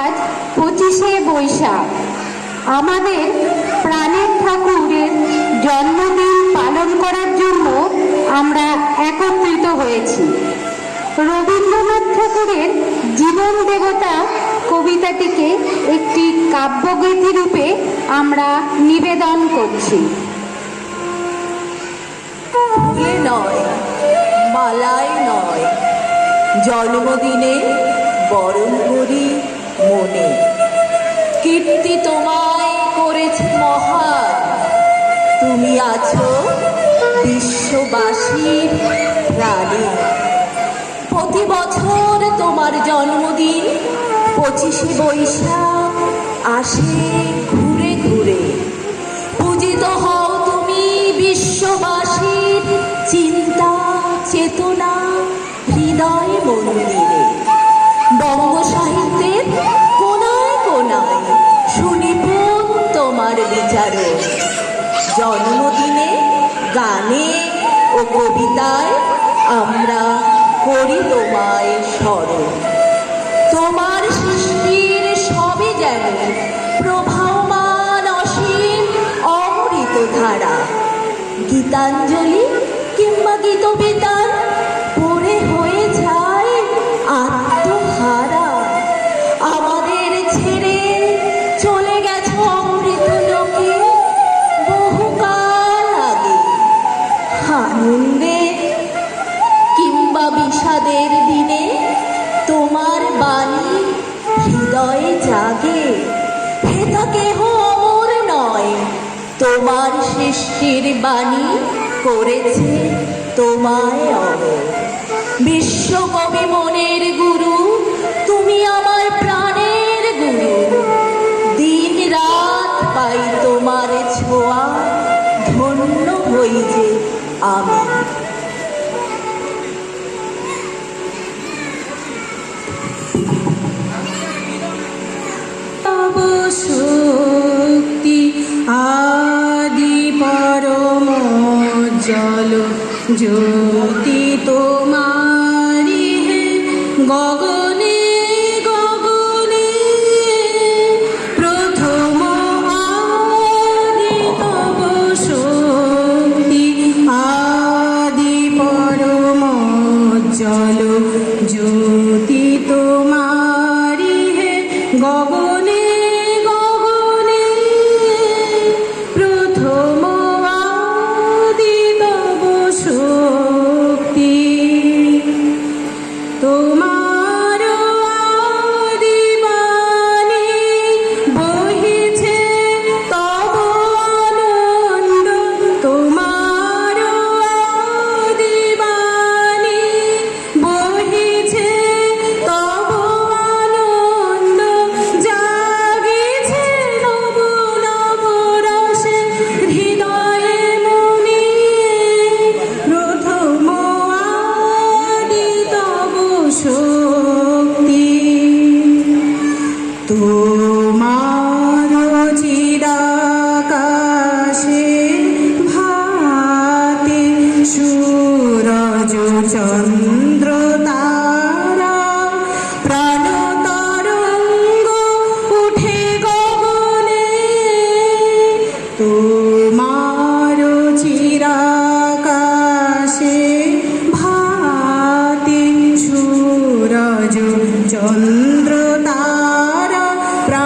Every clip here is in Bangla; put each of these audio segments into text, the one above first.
আজ 25শে বৈশাখ আমাদের প্রাণের ঠাকুরের জন্মদিন পালন করার জন্য আমরা একত্রিত হয়েছি। রবীন্দ্রনাথ ঠাকুরের জীবন দেবতা কবিতাটিকে একটি কাব্যগীতি রূপে আমরা নিবেদন করছি। ফুলে নয়, মালায় নয়, জন্মদিনে বরণ করি মনে। কীর্তি তোমায় করেছে মহান, তুমি আছো বিশ্ববাসীর প্রাণে। প্রতি বছর তোমার জন্মদিন 25শে বৈশাখ আসে ঘুরে ঘুরে। পূজিত হও তুমি বিশ্ববাসীর চিন্তা চেতনা হৃদয় মন্দিরে। বঙ্গ সাহিত্যের কোনায় কোনায় শুনিপুন তোমার বিচারও। জন্মদিনে গানে ও কবিতায় আমরা করি তোমায় স্মরণ। তোমার সৃষ্টির সবই যেন প্রবাহমান অসীম অমৃত ধারা। গীতাঞ্জলি কিংবা গীতবিতান পড়ে হয়ে যায় আত্মহারা। আমাদের ছেড়ে চলে গেছে অমৃত লোকে বহুকাল আগে। আনন্দে কিংবা বিষাদের দিনে তোমার বাণী হৃদয়ে জাগে। হেতা কেহ অমর নয়, তোমার সৃষ্টির বাণী করেছে তোমায় অমর। বিশ্বকবি মনের গুরু, তুমি আমার প্রাণের গুরু। দিন রাত পাই তোমার ছোঁয়া, ধন্য হই যে আমি। শক্তি আদি পরম জল জ্যোতি তোমারি হে গগনে গগনে। প্রথম আদি তব শক্তি আদি পরম জল জ্যোতি তোমারি হে গগনে গগনে। প্রথম আদি তব শক্তি তোমার আদি বাণী বহিছে তব আনন্দ। তোমার আদি বাণী বহিছে তব আনন্দ। জাগিছে নব নব রসে হৃদয়ে মনে। প্রথম আদি তব শক্তি তোমার চিরাকাশে ভাতি সূরজ চন্দ্র তারা। প্রাণ তরঙ্গ উঠে গগনে, তোমার চিরাকাশে ভাতি সূরজ চন্দ্র তারা।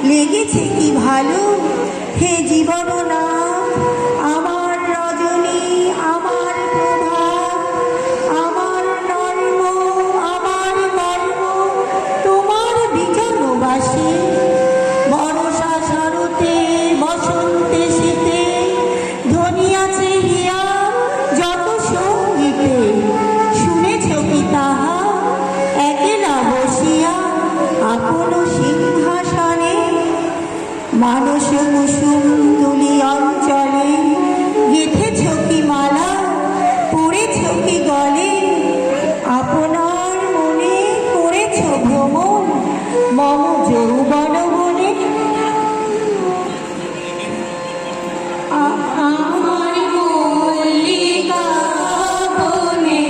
লেগেছে কি ভালো হে জীবন না আমার রজনী আমার প্রভাত আমার নর্ম আমার মর্ম তোমার বিজনবাসী বর্ষা শরতে বসন্তে শীতে ধ্বনি আছে হিয়া যত সঙ্গীতে শুনেছ কি তাহা একেলা বসিয়া আপন সিংহাসনে মানস কুসুম তুলি অঞ্চলে গেথেছ কি মালা পড়েছ কি গলে আপনার মনে করেছ ভ্রমণ মম যৌবন বনে আমার মল্লিকা বনে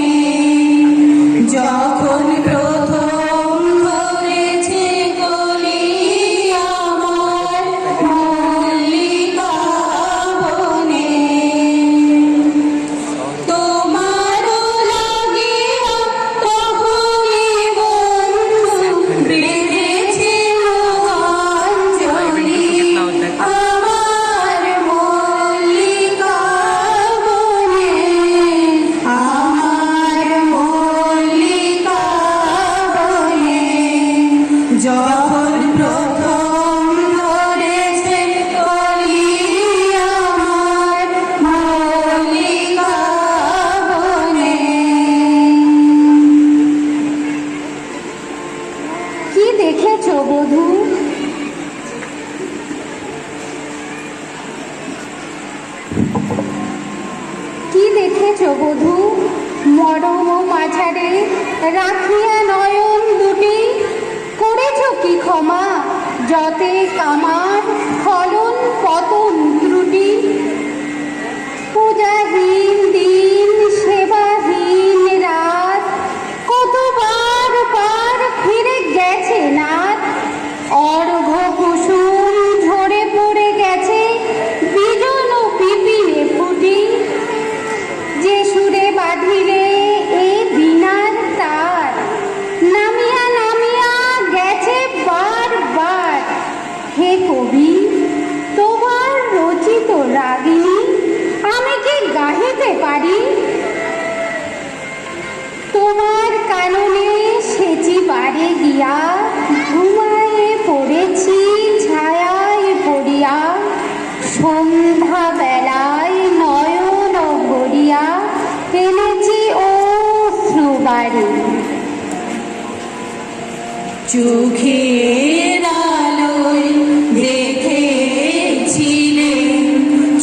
যখন প্রথম ধরেছে কলি আমার মল্লিকা বনে তোমারও লাগিয়া তখনই বন্ধু বেজেছে অঞ্জলি আমার মল্লিকা বনে আমার মল্লিকা বনে যখন প্রথম ধরেছে কলি আমার মল্লিকা বনে কি দেখেছো বধূ? কি দেখেছো বধূ? মরম মাঝারে রাখিয়া নয়ন দুটি করেছ কি ক্ষমা যতে কামার ফলন পতন ত্রুটি পূজাহীন দিন সেবাহীন রাত কতবার বার ফিরে গেছে নাথ অর্ঘ কুসুম ঝরে পড়ে গেছে বিজন পিপিলে ফুটি যে সুরে বাঁধিলে এই বিনার তার নামিয়া নামিয়া গেছে বারবার হে কবি তোমার রচিত রাগিনী আমি কি গাহিতে পারি তোমার কাননে সেচি বাড়ে গিয়া ঘুমায়ে পড়েছি ছায়ায় পড়িয়া সন্ধ্যা বেলায় নয়ন ভরিয়া ফেলেছি অশ্রুবাড়ি চোখের আলোয় দেখেছিলে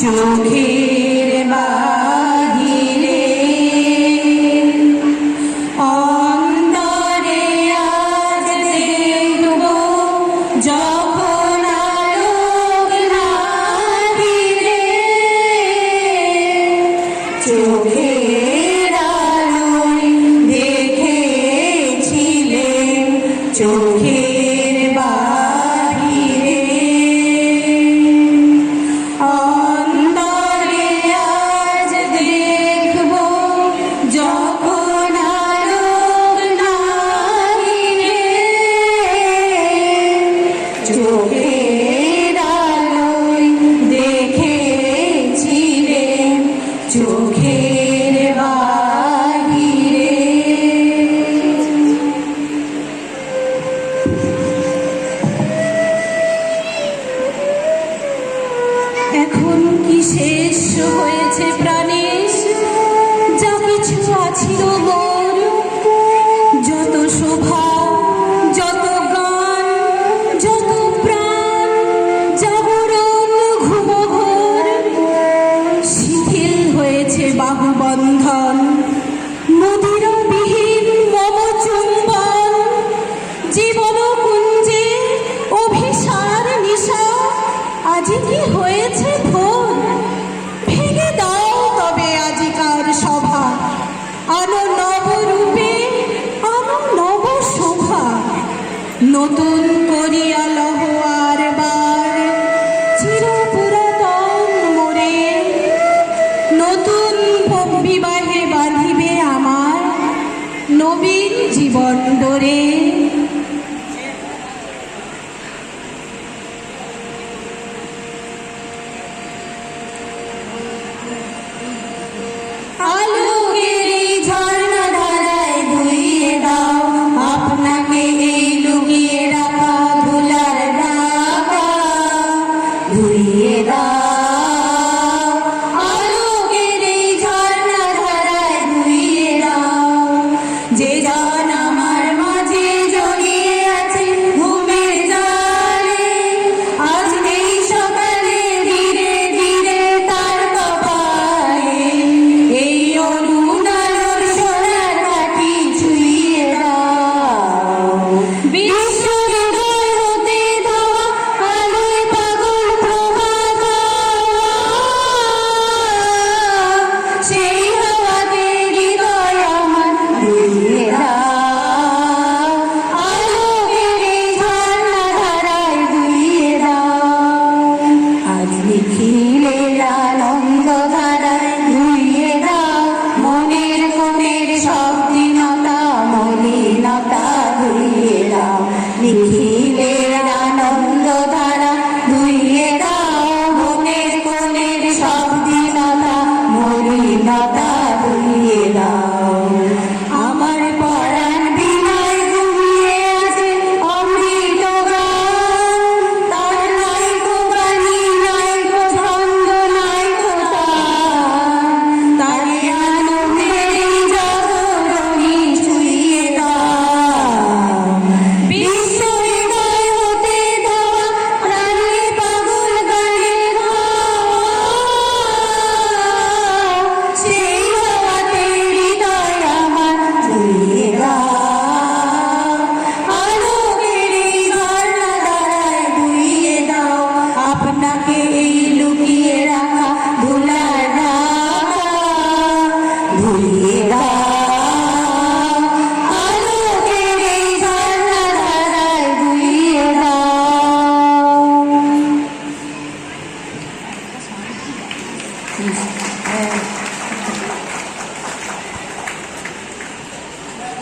চোখের বাহিরে অন্তরে আজ দেখব যখন আলোক নাহিরে চোখের আলোয় দেখেছিলে চোখের বাহিরে অন্তরে আজ দেখব যখন আলোক নাহিরে চোখের আলোয় দেখেছিলে চোখের বাহিরে এখন কি শেষ হয়েছে প্রাণের যা কিছু আছিল মোর যত শোভা যত গান যত প্রাণ জাগরণ ঘুমঘোর শিথিল হয়েছে বাহুবন্ধন মদির বিহীন মম চুম্বন জীবন কুঞ্জে অভিসার নিশা আজি কি হয়েছে ভোর ভেঙে দাও তবে আজিকার সভা আনো নবরূপে আনো নব শোভা নতুন করিয়া লহ আর বার চির পুরাতন মোরে নতুন বিবাহে বাঁধিবে আমার নবীন জীবন ডোরে